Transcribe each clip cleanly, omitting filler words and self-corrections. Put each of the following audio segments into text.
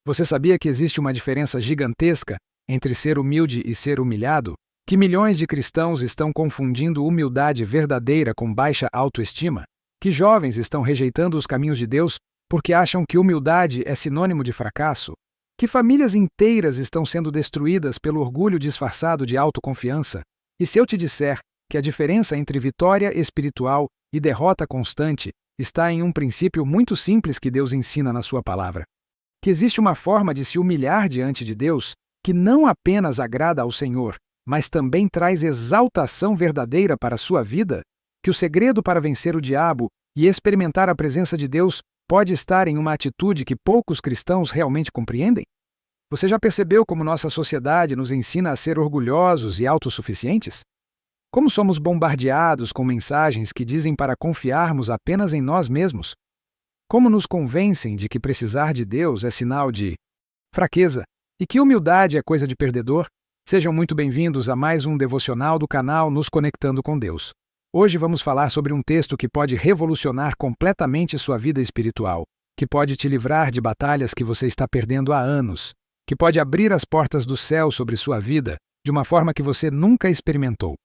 Você sabia que existe uma diferença gigantesca entre ser humilde e ser humilhado? Que milhões de cristãos estão confundindo humildade verdadeira com baixa autoestima? Que jovens estão rejeitando os caminhos de Deus porque acham que humildade é sinônimo de fracasso? Que famílias inteiras estão sendo destruídas pelo orgulho disfarçado de autoconfiança? E se eu te disser que a diferença entre vitória espiritual e derrota constante está em um princípio muito simples que Deus ensina na sua palavra? Que existe uma forma de se humilhar diante de Deus que não apenas agrada ao Senhor, mas também traz exaltação verdadeira para a sua vida? Que o segredo para vencer o diabo e experimentar a presença de Deus pode estar em uma atitude que poucos cristãos realmente compreendem? Você já percebeu como nossa sociedade nos ensina a ser orgulhosos e autossuficientes? Como somos bombardeados com mensagens que dizem para confiarmos apenas em nós mesmos? Como nos convencem de que precisar de Deus é sinal de fraqueza e que humildade é coisa de perdedor? Sejam muito bem-vindos a mais um devocional do canal Nos Conectando com Deus. Hoje vamos falar sobre um texto que pode revolucionar completamente sua vida espiritual, que pode te livrar de batalhas que você está perdendo há anos, que pode abrir as portas do céu sobre sua vida de uma forma que você nunca experimentou.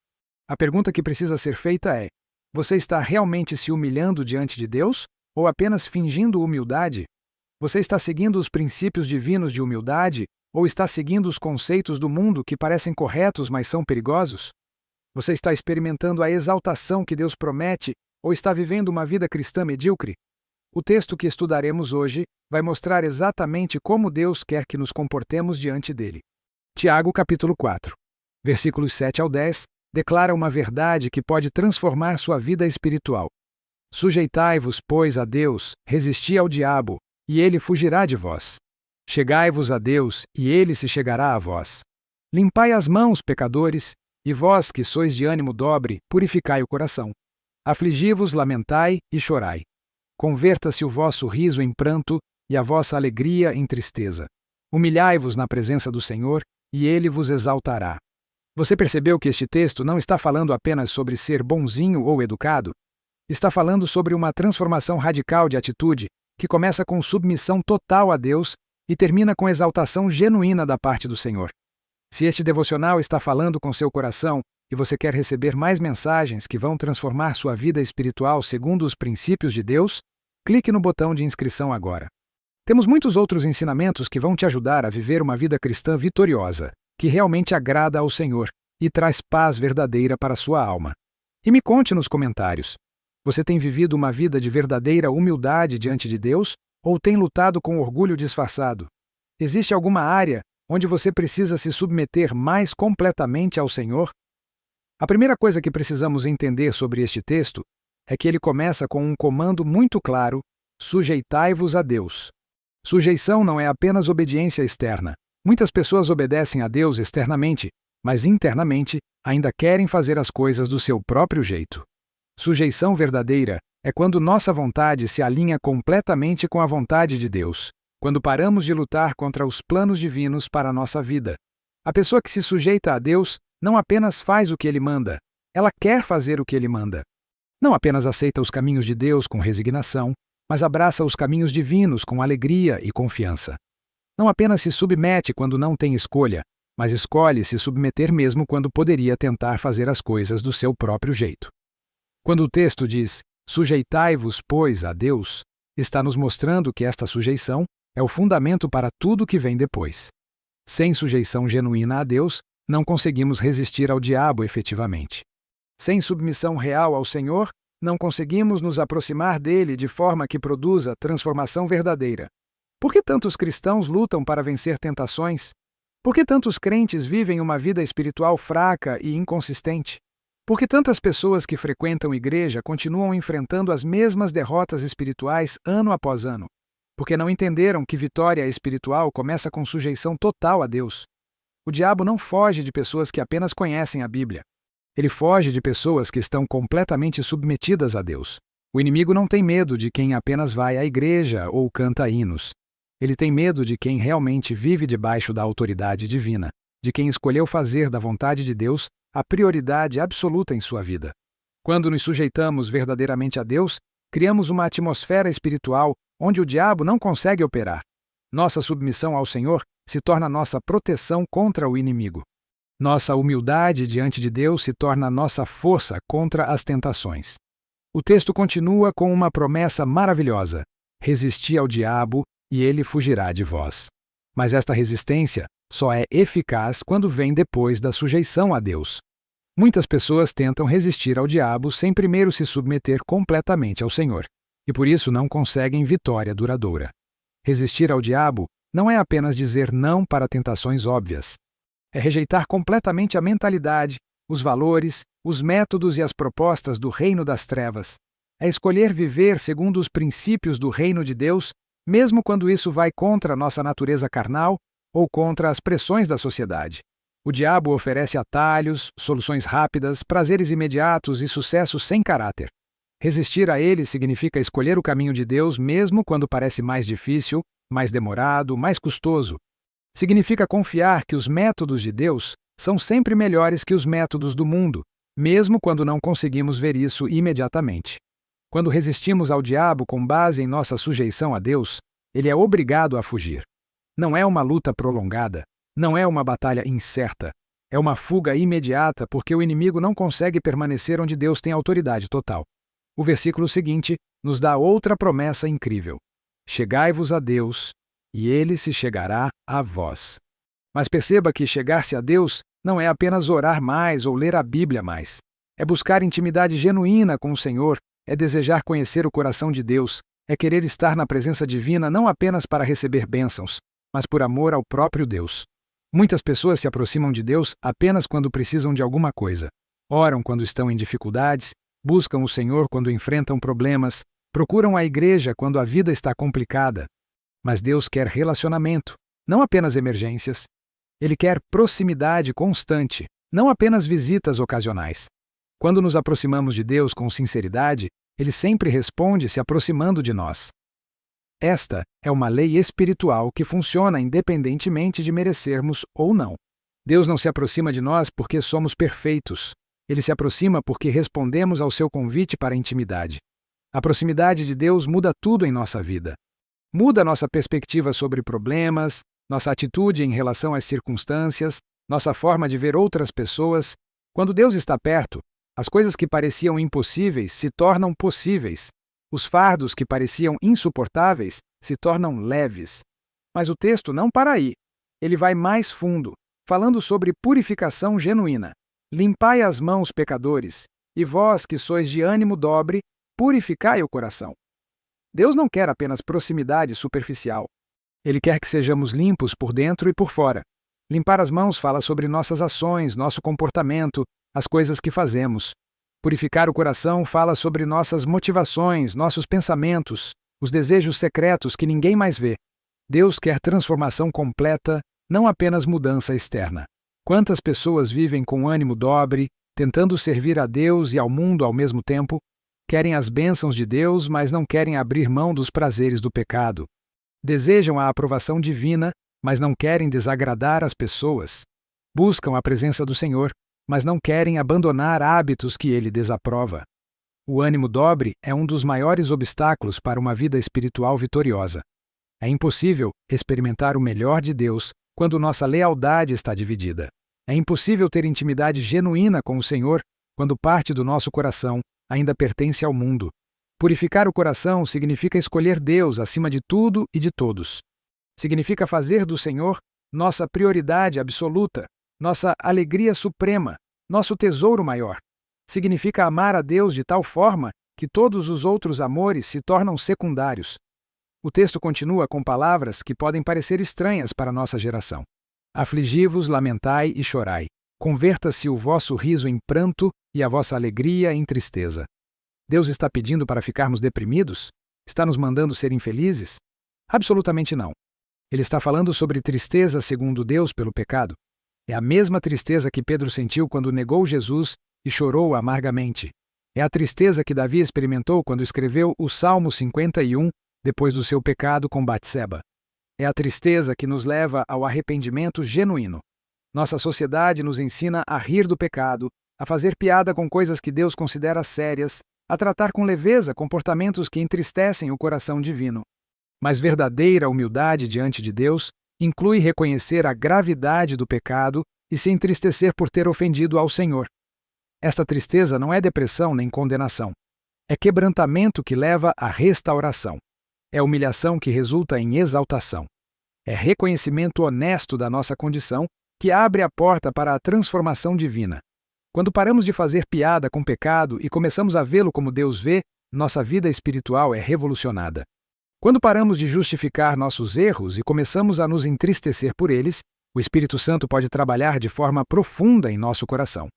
A pergunta que precisa ser feita é: você está realmente se humilhando diante de Deus ou apenas fingindo humildade? Você está seguindo os princípios divinos de humildade ou está seguindo os conceitos do mundo que parecem corretos, mas são perigosos? Você está experimentando a exaltação que Deus promete ou está vivendo uma vida cristã medíocre? O texto que estudaremos hoje vai mostrar exatamente como Deus quer que nos comportemos diante dele. Tiago, capítulo 4, versículos 7 ao 10, declara uma verdade que pode transformar sua vida espiritual. Sujeitai-vos, pois, a Deus, resisti ao diabo, e ele fugirá de vós. Chegai-vos a Deus, e ele se chegará a vós. Limpai as mãos, pecadores, e vós que sois de ânimo dobre, purificai o coração. Afligi-vos, lamentai e chorai. Converta-se o vosso riso em pranto e a vossa alegria em tristeza. Humilhai-vos na presença do Senhor, e ele vos exaltará. Você percebeu que este texto não está falando apenas sobre ser bonzinho ou educado? Está falando sobre uma transformação radical de atitude que começa com submissão total a Deus e termina com exaltação genuína da parte do Senhor. Se este devocional está falando com seu coração e você quer receber mais mensagens que vão transformar sua vida espiritual segundo os princípios de Deus, clique no botão de inscrição agora. Temos muitos outros ensinamentos que vão te ajudar a viver uma vida cristã vitoriosa, que realmente agrada ao Senhor e traz paz verdadeira para sua alma. E me conte nos comentários: você tem vivido uma vida de verdadeira humildade diante de Deus ou tem lutado com orgulho disfarçado? Existe alguma área onde você precisa se submeter mais completamente ao Senhor? A primeira coisa que precisamos entender sobre este texto é que ele começa com um comando muito claro: sujeitai-vos a Deus. Sujeição não é apenas obediência externa. Muitas pessoas obedecem a Deus externamente, mas internamente ainda querem fazer as coisas do seu próprio jeito. Sujeição verdadeira é quando nossa vontade se alinha completamente com a vontade de Deus, quando paramos de lutar contra os planos divinos para a nossa vida. A pessoa que se sujeita a Deus não apenas faz o que Ele manda, ela quer fazer o que Ele manda. Não apenas aceita os caminhos de Deus com resignação, mas abraça os caminhos divinos com alegria e confiança. Não apenas se submete quando não tem escolha, mas escolhe se submeter mesmo quando poderia tentar fazer as coisas do seu próprio jeito. Quando o texto diz: sujeitai-vos, pois, a Deus, está nos mostrando que esta sujeição é o fundamento para tudo que vem depois. Sem sujeição genuína a Deus, não conseguimos resistir ao diabo efetivamente. Sem submissão real ao Senhor, não conseguimos nos aproximar dele de forma que produza transformação verdadeira. Por que tantos cristãos lutam para vencer tentações? Por que tantos crentes vivem uma vida espiritual fraca e inconsistente? Por que tantas pessoas que frequentam igreja continuam enfrentando as mesmas derrotas espirituais ano após ano? Porque não entenderam que vitória espiritual começa com sujeição total a Deus. O diabo não foge de pessoas que apenas conhecem a Bíblia. Ele foge de pessoas que estão completamente submetidas a Deus. O inimigo não tem medo de quem apenas vai à igreja ou canta hinos. Ele tem medo de quem realmente vive debaixo da autoridade divina, de quem escolheu fazer da vontade de Deus a prioridade absoluta em sua vida. Quando nos sujeitamos verdadeiramente a Deus, criamos uma atmosfera espiritual onde o diabo não consegue operar. Nossa submissão ao Senhor se torna nossa proteção contra o inimigo. Nossa humildade diante de Deus se torna nossa força contra as tentações. O texto continua com uma promessa maravilhosa: resisti ao diabo e ele fugirá de vós. Mas esta resistência só é eficaz quando vem depois da sujeição a Deus. Muitas pessoas tentam resistir ao diabo sem primeiro se submeter completamente ao Senhor, e por isso não conseguem vitória duradoura. Resistir ao diabo não é apenas dizer não para tentações óbvias. É rejeitar completamente a mentalidade, os valores, os métodos e as propostas do reino das trevas. É escolher viver segundo os princípios do reino de Deus, mesmo quando isso vai contra a nossa natureza carnal ou contra as pressões da sociedade. O diabo oferece atalhos, soluções rápidas, prazeres imediatos e sucesso sem caráter. Resistir a ele significa escolher o caminho de Deus mesmo quando parece mais difícil, mais demorado, mais custoso. Significa confiar que os métodos de Deus são sempre melhores que os métodos do mundo, mesmo quando não conseguimos ver isso imediatamente. Quando resistimos ao diabo com base em nossa sujeição a Deus, ele é obrigado a fugir. Não é uma luta prolongada, não é uma batalha incerta, é uma fuga imediata porque o inimigo não consegue permanecer onde Deus tem autoridade total. O versículo seguinte nos dá outra promessa incrível: chegai-vos a Deus, e ele se chegará a vós. Mas perceba que chegar-se a Deus não é apenas orar mais ou ler a Bíblia mais. É buscar intimidade genuína com o Senhor, é desejar conhecer o coração de Deus, é querer estar na presença divina não apenas para receber bênçãos, mas por amor ao próprio Deus. Muitas pessoas se aproximam de Deus apenas quando precisam de alguma coisa. Oram quando estão em dificuldades, buscam o Senhor quando enfrentam problemas, procuram a igreja quando a vida está complicada. Mas Deus quer relacionamento, não apenas emergências. Ele quer proximidade constante, não apenas visitas ocasionais. Quando nos aproximamos de Deus com sinceridade, Ele sempre responde se aproximando de nós. Esta é uma lei espiritual que funciona independentemente de merecermos ou não. Deus não se aproxima de nós porque somos perfeitos. Ele se aproxima porque respondemos ao seu convite para a intimidade. A proximidade de Deus muda tudo em nossa vida. Muda nossa perspectiva sobre problemas, nossa atitude em relação às circunstâncias, nossa forma de ver outras pessoas. Quando Deus está perto, as coisas que pareciam impossíveis se tornam possíveis. Os fardos que pareciam insuportáveis se tornam leves. Mas o texto não para aí. Ele vai mais fundo, falando sobre purificação genuína. Limpai as mãos, pecadores, e vós que sois de ânimo dobre, purificai o coração. Deus não quer apenas proximidade superficial. Ele quer que sejamos limpos por dentro e por fora. Limpar as mãos fala sobre nossas ações, nosso comportamento, as coisas que fazemos. Purificar o coração fala sobre nossas motivações, nossos pensamentos, os desejos secretos que ninguém mais vê. Deus quer transformação completa, não apenas mudança externa. Quantas pessoas vivem com ânimo dobre, tentando servir a Deus e ao mundo ao mesmo tempo? Querem as bênçãos de Deus, mas não querem abrir mão dos prazeres do pecado. Desejam a aprovação divina, mas não querem desagradar as pessoas. Buscam a presença do Senhor, mas não querem abandonar hábitos que Ele desaprova. O ânimo dobre é um dos maiores obstáculos para uma vida espiritual vitoriosa. É impossível experimentar o melhor de Deus quando nossa lealdade está dividida. É impossível ter intimidade genuína com o Senhor quando parte do nosso coração ainda pertence ao mundo. Purificar o coração significa escolher Deus acima de tudo e de todos. Significa fazer do Senhor nossa prioridade absoluta, nossa alegria suprema, nosso tesouro maior. Significa amar a Deus de tal forma que todos os outros amores se tornam secundários. O texto continua com palavras que podem parecer estranhas para nossa geração. Afligi-vos, lamentai e chorai. Converta-se o vosso riso em pranto e a vossa alegria em tristeza. Deus está pedindo para ficarmos deprimidos? Está nos mandando ser infelizes? Absolutamente não. Ele está falando sobre tristeza segundo Deus pelo pecado. É a mesma tristeza que Pedro sentiu quando negou Jesus e chorou amargamente. É a tristeza que Davi experimentou quando escreveu o Salmo 51 depois do seu pecado com Batseba. É a tristeza que nos leva ao arrependimento genuíno. Nossa sociedade nos ensina a rir do pecado, a fazer piada com coisas que Deus considera sérias, a tratar com leveza comportamentos que entristecem o coração divino. Mas verdadeira humildade diante de Deus inclui reconhecer a gravidade do pecado e se entristecer por ter ofendido ao Senhor. Esta tristeza não é depressão nem condenação. É quebrantamento que leva à restauração. É humilhação que resulta em exaltação. É reconhecimento honesto da nossa condição que abre a porta para a transformação divina. Quando paramos de fazer piada com o pecado e começamos a vê-lo como Deus vê, nossa vida espiritual é revolucionada. Quando paramos de justificar nossos erros e começamos a nos entristecer por eles, o Espírito Santo pode trabalhar de forma profunda em nosso coração.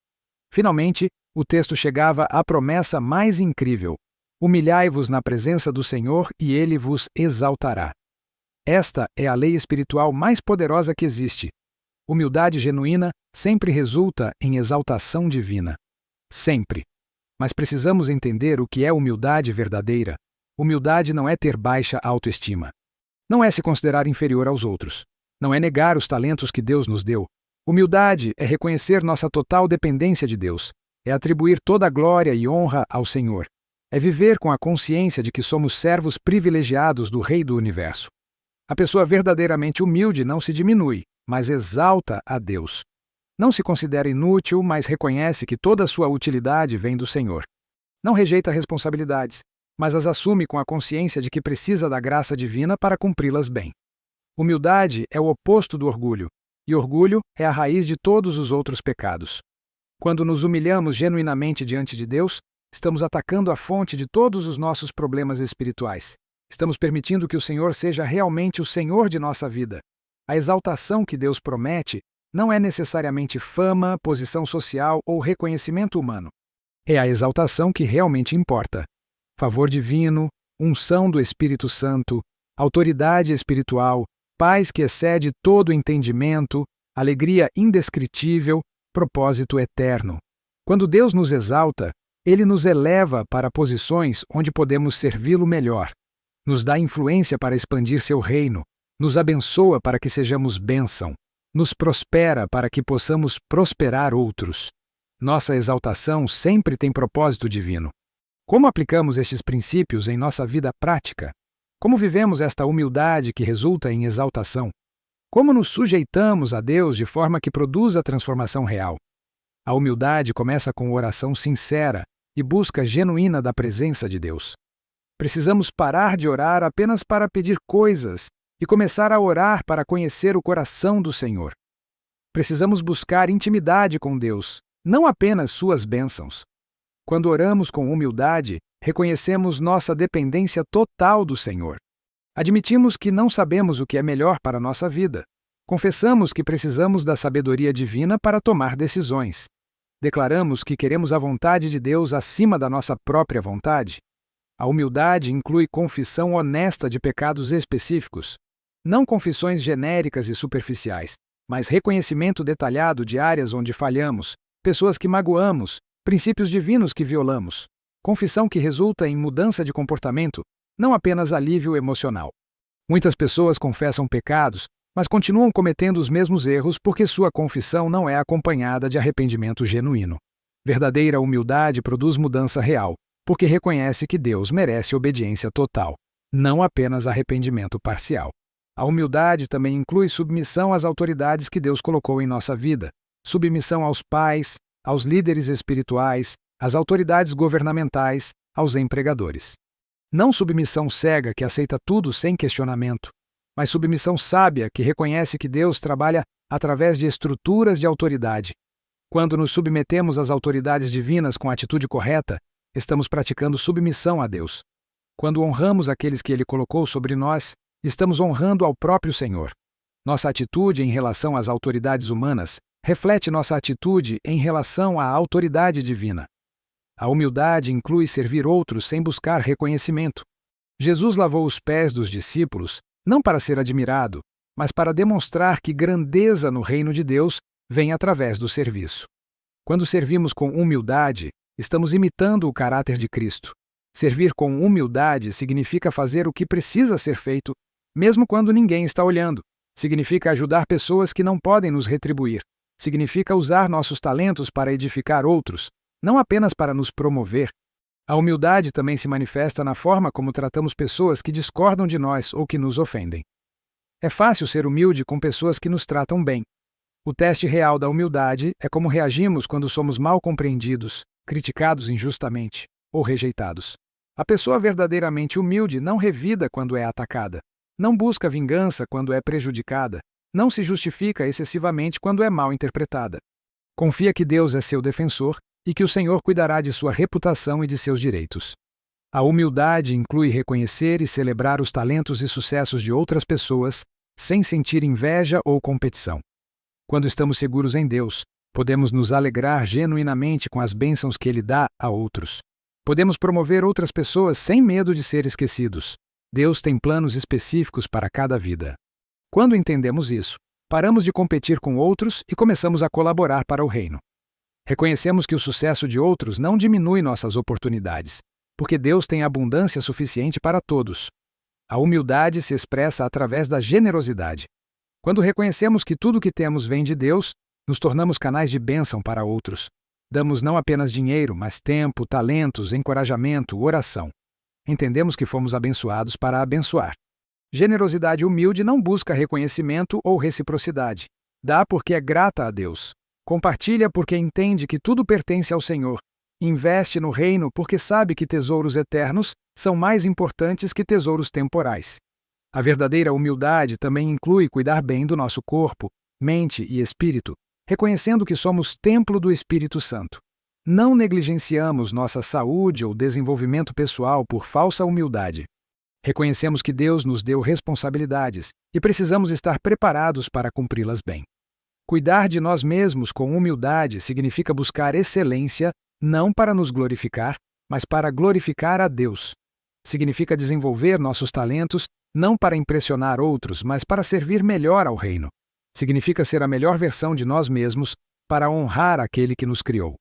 Finalmente, o texto chegava à promessa mais incrível: humilhai-vos na presença do Senhor e Ele vos exaltará. Esta é a lei espiritual mais poderosa que existe. Humildade genuína sempre resulta em exaltação divina. Sempre. Mas precisamos entender o que é humildade verdadeira. Humildade não é ter baixa autoestima. Não é se considerar inferior aos outros. Não é negar os talentos que Deus nos deu. Humildade é reconhecer nossa total dependência de Deus. É atribuir toda a glória e honra ao Senhor. É viver com a consciência de que somos servos privilegiados do Rei do Universo. A pessoa verdadeiramente humilde não se diminui, mas exalta a Deus. Não se considera inútil, mas reconhece que toda a sua utilidade vem do Senhor. Não rejeita responsabilidades, mas as assume com a consciência de que precisa da graça divina para cumpri-las bem. Humildade é o oposto do orgulho, e orgulho é a raiz de todos os outros pecados. Quando nos humilhamos genuinamente diante de Deus, estamos atacando a fonte de todos os nossos problemas espirituais. Estamos permitindo que o Senhor seja realmente o Senhor de nossa vida. A exaltação que Deus promete não é necessariamente fama, posição social ou reconhecimento humano. É a exaltação que realmente importa. Favor divino, unção do Espírito Santo, autoridade espiritual, paz que excede todo entendimento, alegria indescritível, propósito eterno. Quando Deus nos exalta, Ele nos eleva para posições onde podemos servi-lo melhor. Nos dá influência para expandir seu reino, nos abençoa para que sejamos bênção, nos prospera para que possamos prosperar outros. Nossa exaltação sempre tem propósito divino. Como aplicamos estes princípios em nossa vida prática? Como vivemos esta humildade que resulta em exaltação? Como nos sujeitamos a Deus de forma que produza a transformação real? A humildade começa com oração sincera e busca genuína da presença de Deus. Precisamos parar de orar apenas para pedir coisas e começar a orar para conhecer o coração do Senhor. Precisamos buscar intimidade com Deus, não apenas suas bênçãos. Quando oramos com humildade, reconhecemos nossa dependência total do Senhor. Admitimos que não sabemos o que é melhor para a nossa vida. Confessamos que precisamos da sabedoria divina para tomar decisões. Declaramos que queremos a vontade de Deus acima da nossa própria vontade. A humildade inclui confissão honesta de pecados específicos. Não confissões genéricas e superficiais, mas reconhecimento detalhado de áreas onde falhamos, pessoas que magoamos, princípios divinos que violamos. Confissão que resulta em mudança de comportamento, não apenas alívio emocional. Muitas pessoas confessam pecados, mas continuam cometendo os mesmos erros porque sua confissão não é acompanhada de arrependimento genuíno. Verdadeira humildade produz mudança real, porque reconhece que Deus merece obediência total, não apenas arrependimento parcial. A humildade também inclui submissão às autoridades que Deus colocou em nossa vida, submissão aos pais, aos líderes espirituais, às autoridades governamentais, aos empregadores. Não submissão cega que aceita tudo sem questionamento, mas submissão sábia que reconhece que Deus trabalha através de estruturas de autoridade. Quando nos submetemos às autoridades divinas com a atitude correta, estamos praticando submissão a Deus. Quando honramos aqueles que Ele colocou sobre nós, estamos honrando ao próprio Senhor. Nossa atitude em relação às autoridades humanas reflete nossa atitude em relação à autoridade divina. A humildade inclui servir outros sem buscar reconhecimento. Jesus lavou os pés dos discípulos, não para ser admirado, mas para demonstrar que grandeza no reino de Deus vem através do serviço. Quando servimos com humildade, estamos imitando o caráter de Cristo. Servir com humildade significa fazer o que precisa ser feito, mesmo quando ninguém está olhando. Significa ajudar pessoas que não podem nos retribuir. Significa usar nossos talentos para edificar outros, não apenas para nos promover. A humildade também se manifesta na forma como tratamos pessoas que discordam de nós ou que nos ofendem. É fácil ser humilde com pessoas que nos tratam bem. O teste real da humildade é como reagimos quando somos mal compreendidos, criticados injustamente ou rejeitados. A pessoa verdadeiramente humilde não revida quando é atacada, não busca vingança quando é prejudicada, não se justifica excessivamente quando é mal interpretada. Confia que Deus é seu defensor e que o Senhor cuidará de sua reputação e de seus direitos. A humildade inclui reconhecer e celebrar os talentos e sucessos de outras pessoas, sem sentir inveja ou competição. Quando estamos seguros em Deus, podemos nos alegrar genuinamente com as bênçãos que Ele dá a outros. Podemos promover outras pessoas sem medo de ser esquecidos. Deus tem planos específicos para cada vida. Quando entendemos isso, paramos de competir com outros e começamos a colaborar para o reino. Reconhecemos que o sucesso de outros não diminui nossas oportunidades, porque Deus tem abundância suficiente para todos. A humildade se expressa através da generosidade. Quando reconhecemos que tudo o que temos vem de Deus, nos tornamos canais de bênção para outros. Damos não apenas dinheiro, mas tempo, talentos, encorajamento, oração. Entendemos que fomos abençoados para abençoar. Generosidade humilde não busca reconhecimento ou reciprocidade. Dá porque é grata a Deus. Compartilha porque entende que tudo pertence ao Senhor. Investe no reino porque sabe que tesouros eternos são mais importantes que tesouros temporais. A verdadeira humildade também inclui cuidar bem do nosso corpo, mente e espírito, reconhecendo que somos templo do Espírito Santo. Não negligenciamos nossa saúde ou desenvolvimento pessoal por falsa humildade. Reconhecemos que Deus nos deu responsabilidades e precisamos estar preparados para cumpri-las bem. Cuidar de nós mesmos com humildade significa buscar excelência não para nos glorificar, mas para glorificar a Deus. Significa desenvolver nossos talentos não para impressionar outros, mas para servir melhor ao reino. Significa ser a melhor versão de nós mesmos para honrar aquele que nos criou.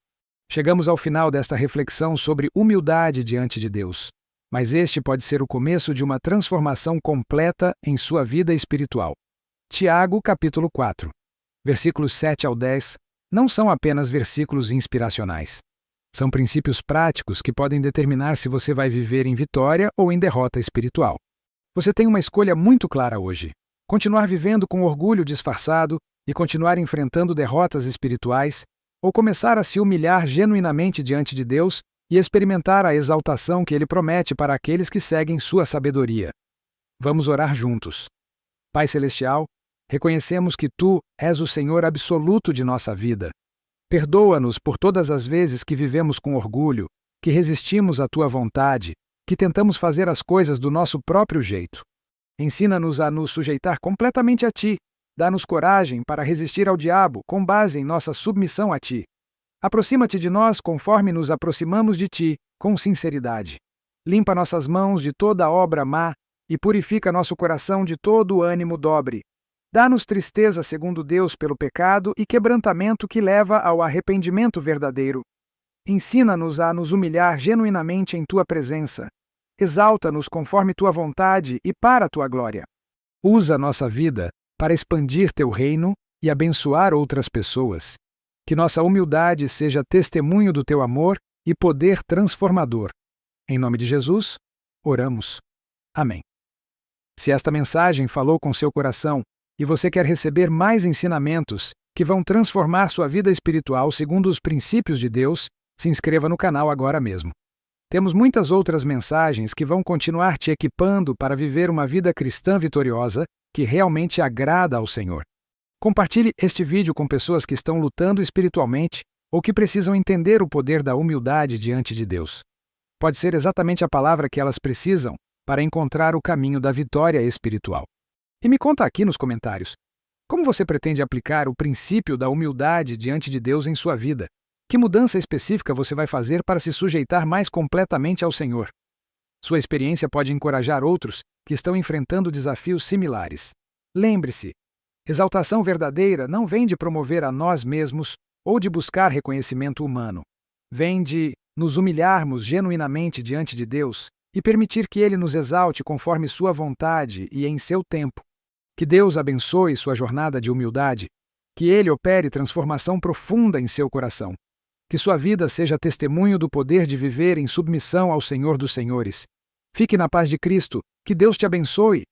Chegamos ao final desta reflexão sobre humildade diante de Deus, mas este pode ser o começo de uma transformação completa em sua vida espiritual. Tiago, capítulo 4, versículos 7 ao 10, não são apenas versículos inspiracionais. São princípios práticos que podem determinar se você vai viver em vitória ou em derrota espiritual. Você tem uma escolha muito clara hoje: continuar vivendo com orgulho disfarçado e continuar enfrentando derrotas espirituais, ou começar a se humilhar genuinamente diante de Deus e experimentar a exaltação que Ele promete para aqueles que seguem sua sabedoria. Vamos orar juntos. Pai Celestial, reconhecemos que Tu és o Senhor absoluto de nossa vida. Perdoa-nos por todas as vezes que vivemos com orgulho, que resistimos à Tua vontade, que tentamos fazer as coisas do nosso próprio jeito. Ensina-nos a nos sujeitar completamente a Ti. Dá-nos coragem para resistir ao diabo com base em nossa submissão a Ti. Aproxima-te de nós conforme nos aproximamos de Ti, com sinceridade. Limpa nossas mãos de toda obra má e purifica nosso coração de todo o ânimo dobre. Dá-nos tristeza segundo Deus pelo pecado e quebrantamento que leva ao arrependimento verdadeiro. Ensina-nos a nos humilhar genuinamente em Tua presença. Exalta-nos conforme Tua vontade e para Tua glória. Usa nossa vida para expandir Teu reino e abençoar outras pessoas. Que nossa humildade seja testemunho do Teu amor e poder transformador. Em nome de Jesus, oramos. Amém. Se esta mensagem falou com seu coração e você quer receber mais ensinamentos que vão transformar sua vida espiritual segundo os princípios de Deus, se inscreva no canal agora mesmo. Temos muitas outras mensagens que vão continuar te equipando para viver uma vida cristã vitoriosa que realmente agrada ao Senhor. Compartilhe este vídeo com pessoas que estão lutando espiritualmente ou que precisam entender o poder da humildade diante de Deus. Pode ser exatamente a palavra que elas precisam para encontrar o caminho da vitória espiritual. E me conta aqui nos comentários, como você pretende aplicar o princípio da humildade diante de Deus em sua vida? Que mudança específica você vai fazer para se sujeitar mais completamente ao Senhor? Sua experiência pode encorajar outros que estão enfrentando desafios similares. Lembre-se, exaltação verdadeira não vem de promover a nós mesmos ou de buscar reconhecimento humano. Vem de nos humilharmos genuinamente diante de Deus e permitir que Ele nos exalte conforme sua vontade e em seu tempo. Que Deus abençoe sua jornada de humildade, que Ele opere transformação profunda em seu coração. Que sua vida seja testemunho do poder de viver em submissão ao Senhor dos Senhores. Fique na paz de Cristo. Que Deus te abençoe.